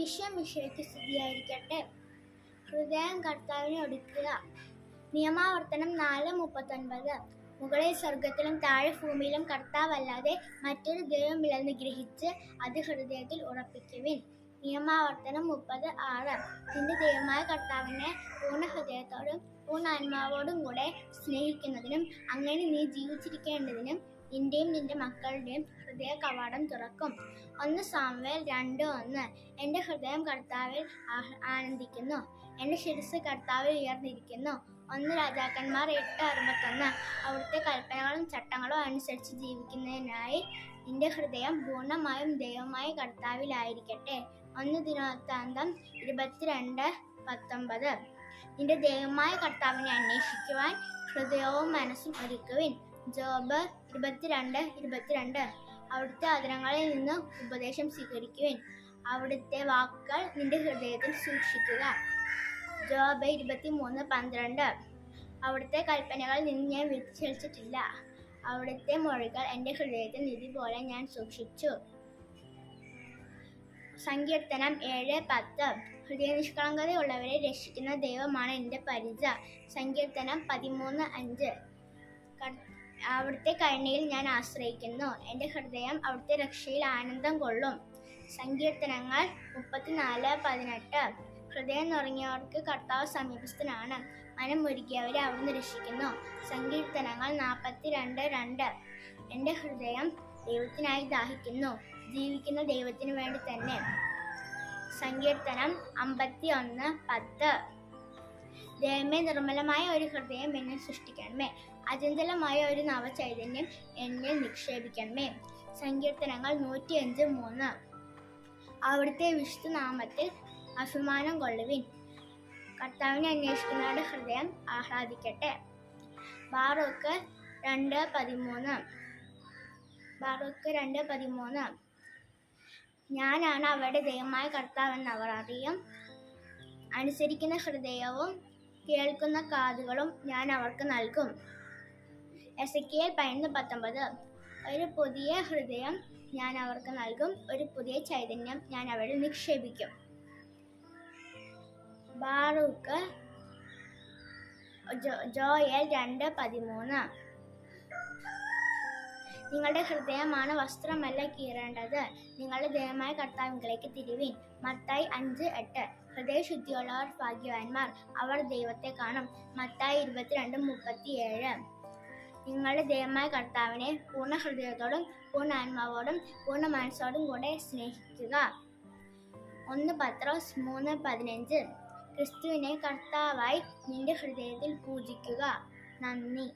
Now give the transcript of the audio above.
ഈശോ മിശിഹായ്ക്ക് സ്തുതിയായിരിക്കട്ടെ. ഹൃദയം കർത്താവിനെ ഒടുക്കുക. നിയമാവർത്തനം 4:39. മുകളിൽ സ്വർഗത്തിലും താഴെ ഭൂമിയിലും കർത്താവല്ലാതെ മറ്റൊരു ദൈവമില്ലെന്ന് ഗ്രഹിച്ച് അത് ഹൃദയത്തിൽ ഉറപ്പിക്കുവിൻ. നിയമാവർത്തനം 30:6. നിന്റെ ദൈവമായ കർത്താവിനെ പൂർണ്ണ ഹൃദയത്തോടും പൂർണ്ണ ആത്മാവോടും കൂടെ സ്നേഹിക്കുന്നതിനും അങ്ങനെ നീ ജീവിച്ചിരിക്കേണ്ടതിനും നിന്റെയും നിന്റെ മക്കളുടെയും ഹൃദയ കവാടം തുറക്കും. 1 സാമുവേൽ 2:1. എൻ്റെ ഹൃദയം കർത്താവിൽ ആനന്ദിക്കുന്നു, എൻ്റെ ശിരസ്സ് കർത്താവിൽ ഉയർന്നിരിക്കുന്നു. 1 രാജാക്കന്മാർ 8:61. അവിടുത്തെ കൽപ്പനകളും ചട്ടങ്ങളും അനുസരിച്ച് ജീവിക്കുന്നതിനായി നിന്റെ ഹൃദയം പൂർണ്ണമായും ദൈവമായ കർത്താവിലായിരിക്കട്ടെ. 1 ദിനവൃത്താന്തം 22:19. നിന്റെ ദൈവമായ കർത്താവിനെ അന്വേഷിക്കുവാൻ ഹൃദയവും മനസ്സും ഒരുക്കുവിൻ. ജോബ് 22:22. അവിടുത്തെ അധരങ്ങളിൽ നിന്ന് ഉപദേശം സ്വീകരിക്കുവിൻ, അവിടുത്തെ വാക്കുകൾ നിന്റെ ഹൃദയത്തിൽ സൂക്ഷിക്കുക. ജോബ് 23:12. അവിടുത്തെ കൽപ്പനകളിൽ നിന്ന് ഞാൻ വ്യതിചലിച്ചിട്ടില്ല, അവിടുത്തെ മൊഴികൾ എൻ്റെ ഹൃദയത്തിൽ നിധി പോലെ ഞാൻ സൂക്ഷിച്ചു. സങ്കീർത്തനം 7:10. ഹൃദയനിഷ്കളങ്കതയുള്ളവരെ രക്ഷിക്കുന്ന ദൈവമാണ് എൻ്റെ പരിച. സങ്കീർത്തനം 13:5. അവിടുത്തെ കരുണയിൽ ഞാൻ ആശ്രയിക്കുന്നു, എൻ്റെ ഹൃദയം അവിടുത്തെ രക്ഷയിൽ ആനന്ദം കൊള്ളും. സങ്കീർത്തനങ്ങൾ 34:18. ഹൃദയം നുറങ്ങിയവർക്ക് കർത്താവ് സമീപസ്ഥനാണ്, മനം ഒരുക്കിയവരെ അവിടുന്ന് രക്ഷിക്കുന്നു. സങ്കീർത്തനങ്ങൾ 42:2. എൻ്റെ ഹൃദയം ദൈവത്തിനായി ദാഹിക്കുന്നു, ജീവിക്കുന്ന ദൈവത്തിനു വേണ്ടി തന്നെ. സങ്കീർത്തനം 51:10. ദൈവമേ, നിർമ്മലമായ ഒരു ഹൃദയം എന്നിൽ സൃഷ്ടിക്കണമേ, അചഞ്ചലമായ ഒരു നവചൈതന്യം എന്നിൽ നിക്ഷേപിക്കണമേ. സങ്കീർത്തനങ്ങൾ 105:3. അവിടുത്തെ വിശുദ്ധ നാമത്തിൽ അഭിമാനം കൊള്ളുവിൻ, കർത്താവിനെ അന്വേഷിക്കുന്നവരുടെ ഹൃദയം ആഹ്ലാദിക്കട്ടെ. ബാറൂക്ക് 2:13. ഞാനാണ് അവരുടെ ദൈവമായ കർത്താവെന്ന് അവർ അറിയും, അനുസരിക്കുന്ന ഹൃദയവും കേൾക്കുന്ന കാതുകളും ഞാൻ അവർക്ക് നൽകും. എസെക്കിയേൽ 11:19. ഒരു പുതിയ ഹൃദയം ഞാൻ അവർക്ക് നൽകും, ഒരു പുതിയ ചൈതന്യം ഞാൻ അവരിൽ നിക്ഷേപിക്കും. Baruch Joel 2:13. നിങ്ങളുടെ ഹൃദയമാണ് വസ്ത്രമല്ല കീറേണ്ടത്, നിങ്ങളുടെ ദൈവമായ കർത്താവിലേക്ക് തിരിവിൻ. മത്തായി 5:8. ഹൃദയശുദ്ധിയുള്ളവർ ഭാഗ്യവാന്മാർ, അവർ ദൈവത്തെ കാണും. മത്തായി 22:37. നിങ്ങളുടെ ദൈവമായ കർത്താവിനെ പൂർണ്ണ ഹൃദയത്തോടും പൂർണ്ണ ആത്മാവോടും പൂർണ്ണ മനസ്സോടും കൂടെ സ്നേഹിക്കുക. 1 പത്രോസ് 3:15. ക്രിസ്തുവിനെ കർത്താവായി നിന്റെ ഹൃദയത്തിൽ പൂജിക്കുക. നന്ദി.